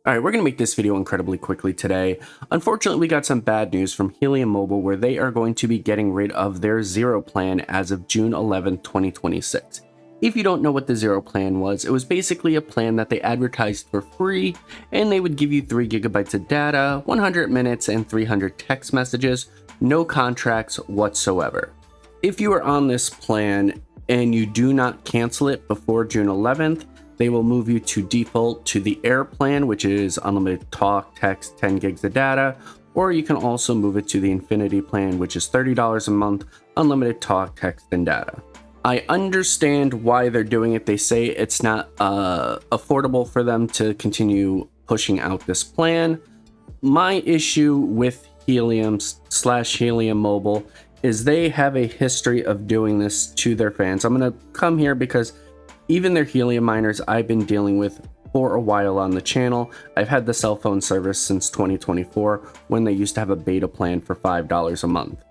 Alright, we're going to make this video incredibly quickly today. Unfortunately, we got some bad news from Helium Mobile where they are going to be getting rid of their Zero plan as of June 11, 2026. If you don't know what the Zero plan was, it was basically a plan that they advertised for free, and they would give you 3 gigabytes of data, 100 minutes, and 300 text messages, no contracts whatsoever. If you are on this plan and you do not cancel it before June 11th, they will move you to default to the Air plan, which is unlimited talk, text, 10 gigs of data, or you can also move it to the Infinity plan, which is $30 a month, unlimited talk, text, and data. I understand why they're doing it. They say it's not affordable for them to continue pushing out this plan. My issue with Helium/Helium Mobile is they have a history of doing this to their fans. I'm going to come here because even their Helium miners I've been dealing with for a while on the channel. I've had the cell phone service since 2024 when they used to have a beta plan for $5 a month.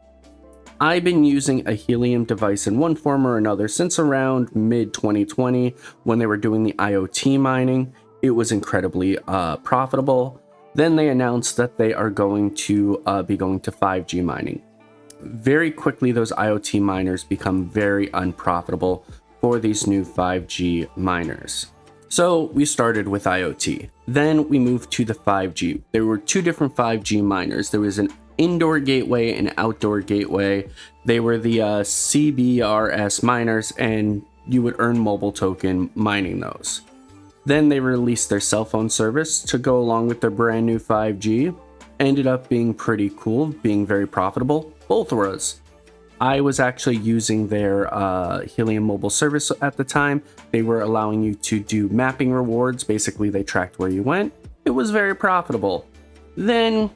I've been using a Helium device in one form or another since around mid-2020 when they were doing the IoT mining. It was incredibly profitable. Then they announced that they are going to be going to 5G mining. Very quickly, those IoT miners become very unprofitable for these new 5G miners. So we started with IoT. Then we moved to the 5G. There were 2 different 5G miners. There was an indoor gateway and outdoor gateway. They were the CBRS miners, and you would earn mobile token mining those. Then they released their cell phone service to go along with their brand new 5G. Ended up being pretty cool, being very profitable. Both was. I was actually using their Helium mobile service at the time. They were allowing you to do mapping rewards. Basically, they tracked where you went. It was very profitable. Then,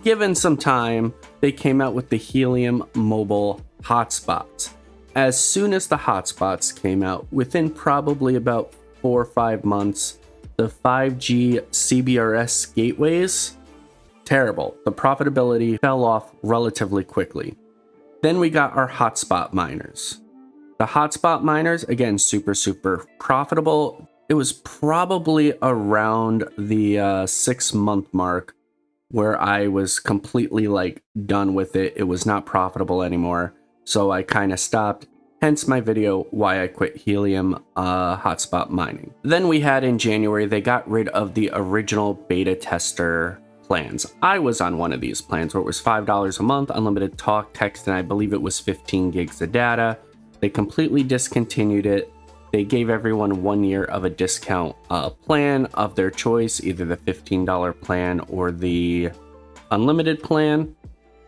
given some time, they came out with the Helium mobile hotspots. As soon as the hotspots came out, within probably about 4 or 5 months, the 5G CBRS gateways, terrible. The profitability fell off relatively quickly. Then we got our hotspot miners. The hotspot miners, again, super profitable. It was probably around the 6-month mark where I was completely done with it. It was not profitable anymore. So I kind of stopped. Hence my video, why I quit Helium hotspot mining. Then we had in January, they got rid of the original beta tester plans. I was on one of these plans where it was $5 a month, unlimited talk, text, and I believe it was 15 gigs of data. They completely discontinued it. They gave everyone 1 year of a discount plan of their choice, either the $15 plan or the unlimited plan.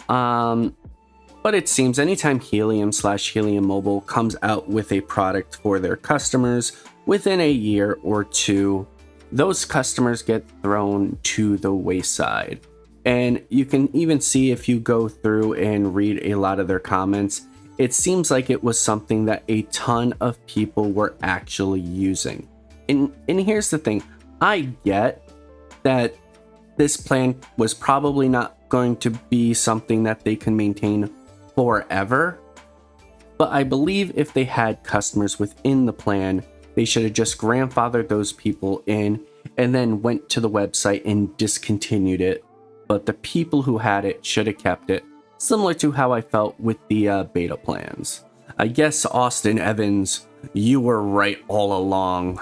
But it seems anytime Helium/Helium Mobile comes out with a product for their customers within a year or 2, those customers get thrown to the wayside. And you can even see if you go through and read a lot of their comments, it seems like it was something that a ton of people were actually using. And here's the thing, I get that this plan was probably not going to be something that they can maintain forever, but I believe if they had customers within the plan, they should have just grandfathered those people in and then went to the website and discontinued it. But the people who had it should have kept it, similar to how I felt with the beta plans. I guess Austin Evans, you were right all along.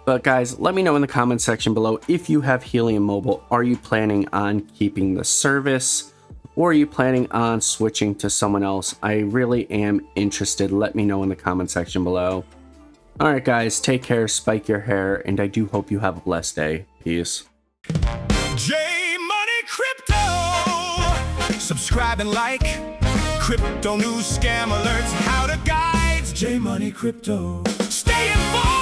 But guys, let me know in the comment section below if you have Helium Mobile. Are you planning on keeping the service? Or are you planning on switching to someone else? I really am interested. Let me know in the comment section below. Alright guys, take care, spike your hair, and I do hope you have a blessed day. Peace. J Money Crypto! Subscribe and like crypto news, scam alerts, how to guides. J Money Crypto. Stay informed!